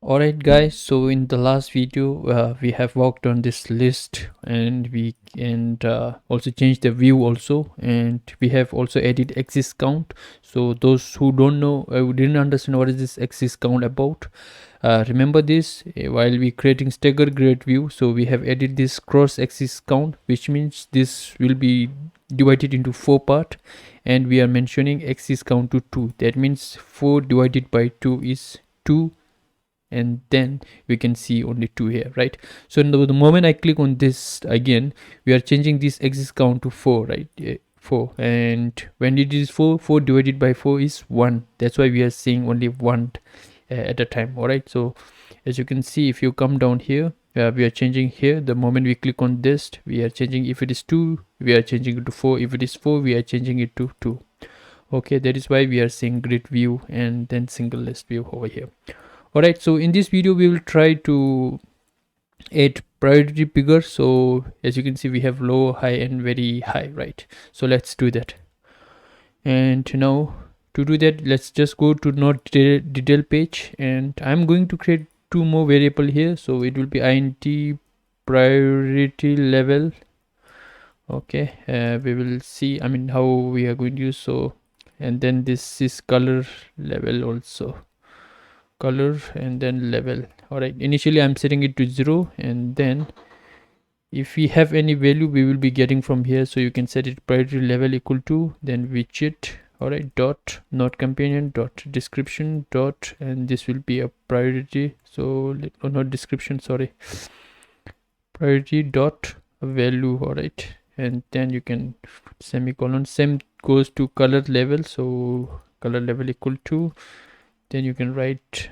Alright guys, so in the last video we have worked on this list and we also changed the view also, and we have also added axis count. So those who don't know, who didn't understand what is this axis count about, remember this while we creating stagger grade view. So we have added this cross axis count, which means this will be divided into 4 part, and we are mentioning axis count to 2. That means 4 divided by 2 is 2, and then we can see only 2 here, right? So the moment I click on this again, we are changing this axis count to 4, right? 4, and when it is 4 divided by 4 is 1. That's why we are seeing only 1 at a time. All right, so as you can see, if you come down here, we are changing here. The moment we click on this, we are changing. If it is 2, we are changing it to 4. If it is 4, we are changing it to 2. Okay, that is why we are seeing grid view and then single list view over here. Alright, so in this video we will try to add priority picker. So as you can see, we have low, high and very high, right? So let's do that. And now to do that, let's just go to node detail page, and I'm going to create 2 more variable here. So it will be int priority level. Okay, we will see how we are going to use. So, and then this is color level also, color and then level. All right, initially I'm setting it to 0, and then if we have any value we will be getting from here. So you can set it priority level equal to then widget. All right, dot not companion dot description dot, and this will be a priority. So not description, sorry, priority dot value. All right, and then you can semicolon. Same goes to color level. So color level equal to, then you can write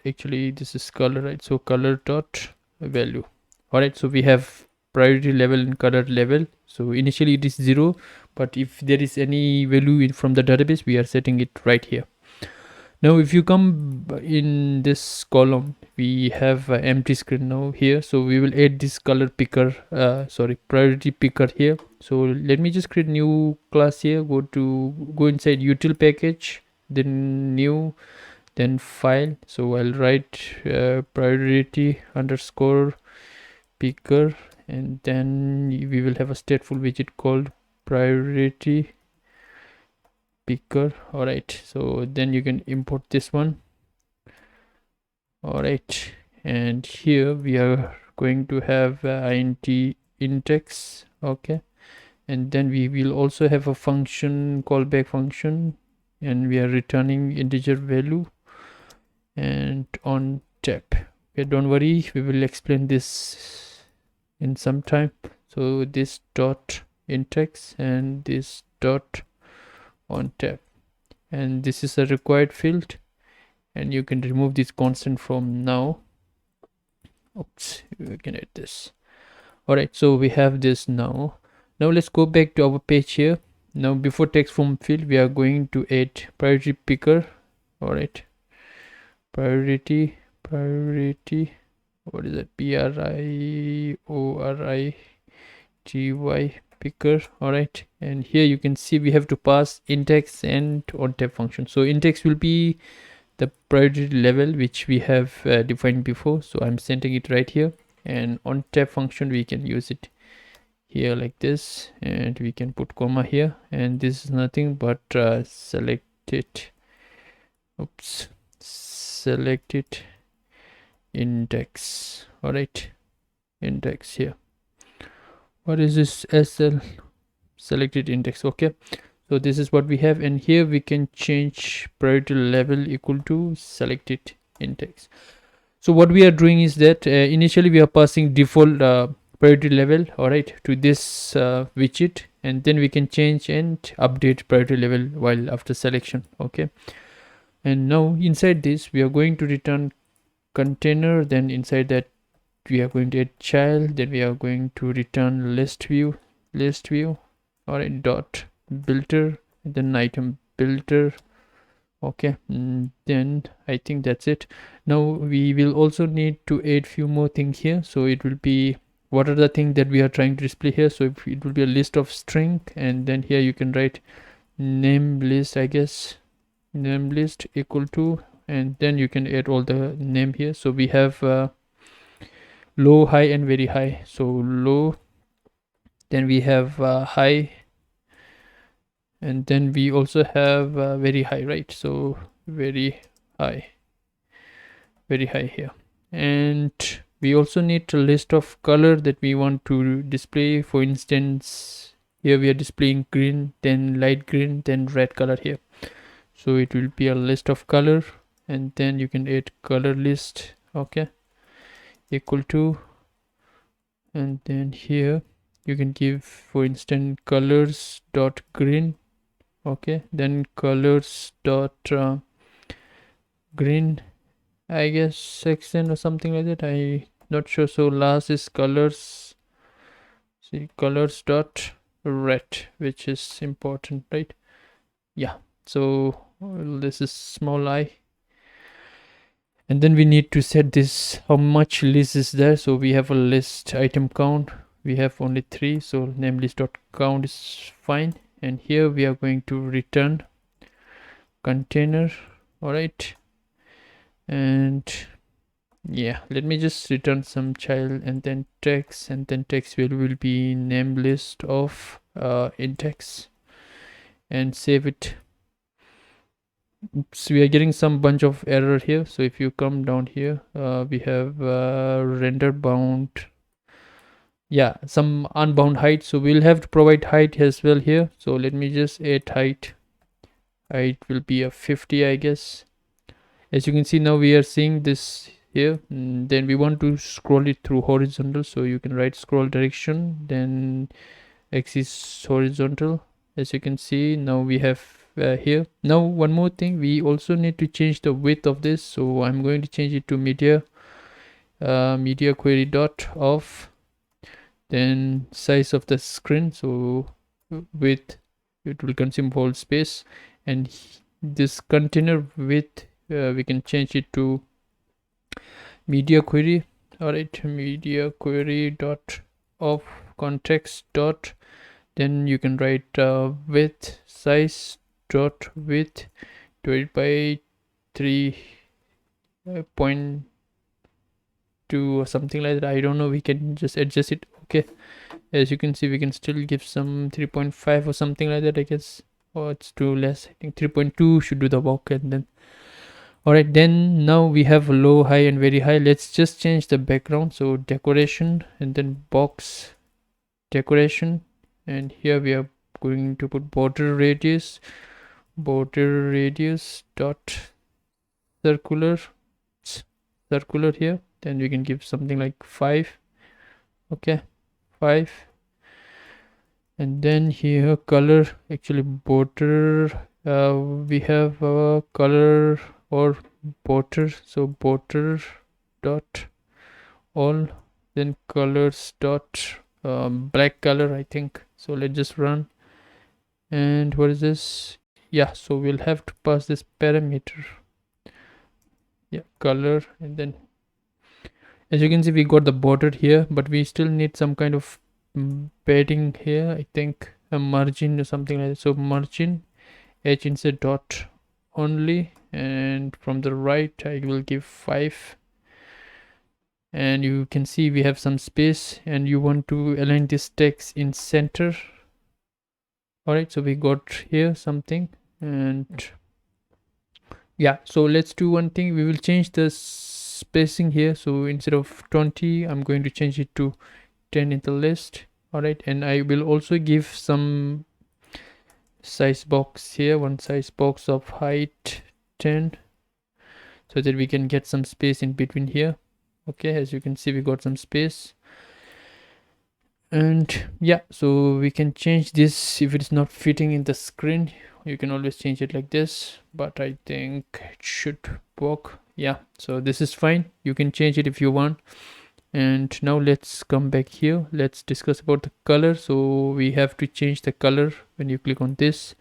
actually this is color, right? So color dot value. All right, so we have priority level and color level. So initially it is 0, but if there is any value from the database, we are setting it right here. Now if you come in this column, we have an empty screen now here. So we will add this color picker, priority picker here. So let me just create new class here. Go inside util package, then new, then file. So I'll write priority underscore picker, and then we will have a stateful widget called priority picker. All right, so then you can import this one. All right, and here we are going to have int index. Okay, and then we will also have a function, callback function, and we are returning integer value and on tap. Okay, don't worry, we will explain this in some time. So this dot index and this dot on tap, and this is a required field, and you can remove this constant from now. Oops, we can add this. All right, so we have this now. Now let's go back to our page here. Now before text form field, we are going to add priority picker. All right, priority, what is that? priority picker. All right, and here you can see we have to pass index and on tap function. So index will be the priority level which we have defined before, so I'm sending it right here, and on tap function we can use it here like this, and we can put comma here, and this is nothing but selected index. All right, index here. What is this? SL selected index. Okay, so this is what we have, and here we can change priority level equal to selected index. So what we are doing is that initially we are passing default priority level, all right, to this widget, and then we can change and update priority level while after selection. Okay, and now inside this we are going to return container, then inside that we are going to add child, then we are going to return list view. All right, dot builder, and then item builder. Okay, then I think that's it. Now we will also need to add few more things here. So it will be, what are the things that we are trying to display here? So it will be a list of string, and then here you can write name list, I guess, name list equal to, and then you can add all the name here. So we have low, high, and very high. So low, then we have high, and then we also have very high, right? So very high, very high here. And we also need a list of color that we want to display. For instance, here we are displaying green, then light green, then red color here. So it will be a list of color, and then you can add color list, okay, equal to, and then here you can give, for instance, colors dot green, okay, then colors dot green, I guess section or something like that, I not sure. So last is colors, see, colors dot red, which is important, right? Yeah, so this is small I, and then we need to set this how much list is there. So we have a list item count, we have only 3, so name list dot count is fine. And here we are going to return container, all right. And yeah, let me just return some child, and then text, and then text value will be name list of index, and save it. Oops, we are getting some bunch of error here. So if you come down here, we have render bound, yeah, some unbound height, so we'll have to provide height as well here. So let me just add height will be a 50, I guess. As you can see, now we are seeing this here. Then we want to scroll it through horizontal, so you can write scroll direction, then axis horizontal. As you can see, now we have here. Now one more thing, we also need to change the width of this, so I'm going to change it to media query dot of, then size of the screen, so width, it will consume whole space, and this container width we can change it to media query, all right, media query dot of context dot, then you can write width size dot width divided by 3.2 or something like that, I don't know, we can just adjust it, okay. As you can see, we can still give some 3.5 or something like that, I guess. Oh, it's too less, I think 3.2 should do the work. And then all right, then now we have low, high, and very high. Let's just change the background, so decoration, and then box decoration, and here we are going to put border radius dot circular here, then we can give something like 5, okay, 5. And then here color, actually border, we have color or border, so border dot all, then colors dot black color, I think. So let's just run, and what is this? Yeah, so we'll have to pass this parameter, yeah, color, and then as you can see, we got the border here, but we still need some kind of padding here, I think a margin or something like that. So margin h insert dot only, and from the right I will give 5, and you can see we have some space, and you want to align this text in center, all right. So we got here something, and yeah, so let's do one thing, we will change the spacing here. So instead of 20, I'm going to change it to 10 in the list, all right. And I will also give some size box here, one size box of height 10, so that we can get some space in between here, okay. As you can see, we got some space, and yeah, so we can change this. If it's not fitting in the screen, you can always change it like this, but I think it should work, yeah. So this is fine, you can change it if you want. And now let's come back here, let's discuss about the color. So we have to change the color when you click on this,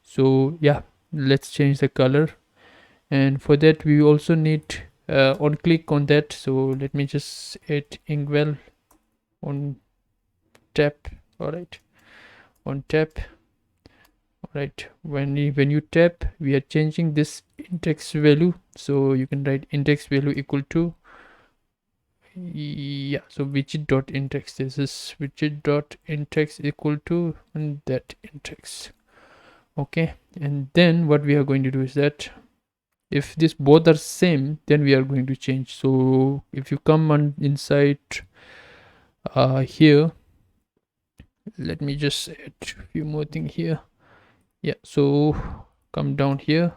so yeah, let's change the color. And for that we also need on click on that, so let me just add Ingwell on tap, all right, on tap, all right. When you tap, we are changing this index value, So you can write index value equal to, yeah, so widget dot index, this is widget dot index equal to and that index. Okay, and then what we are going to do is that if this both are same, then we are going to change. So if you come on inside here, let me just add a few more things here. Yeah, so come down here,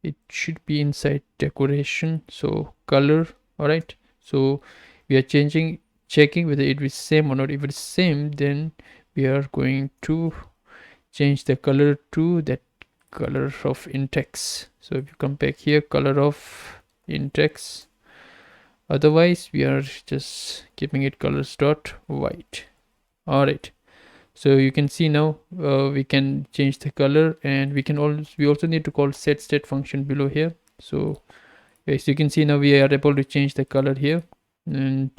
it should be inside decoration, so color. All right, so we are checking whether it is same or not. If it is same, then we are going to change the color to that color of index. So if you come back here, color of index, otherwise we are just keeping it colors dot white. All right, so you can see now we can change the color, and we also need to call set state function below here. So as you can see now, we are able to change the color here, and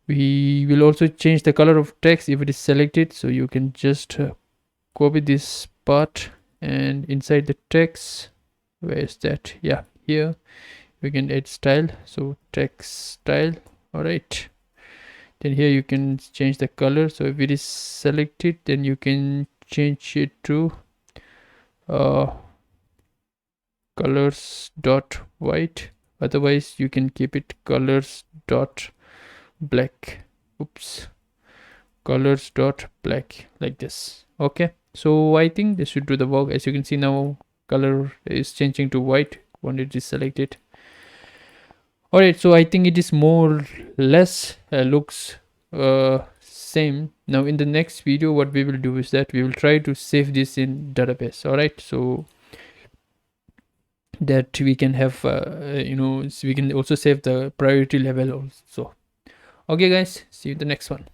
we will also change the color of text if it is selected. So you can just copy this part, and inside the text, where is that? Yeah, here we can add style, so text style. All right, then here you can change the color. So if it is selected, then you can change it to colors dot white, otherwise you can keep it colors dot black. Oops, colors dot black, like this. Okay, so I think this should do the work. As you can see now, color is changing to white when it is selected. All right, so I think it is more less looks same. Now in the next video, what we will do is that we will try to save this in database. All right, so that we can have so we can also save the priority level also. Okay guys, see you in the next one.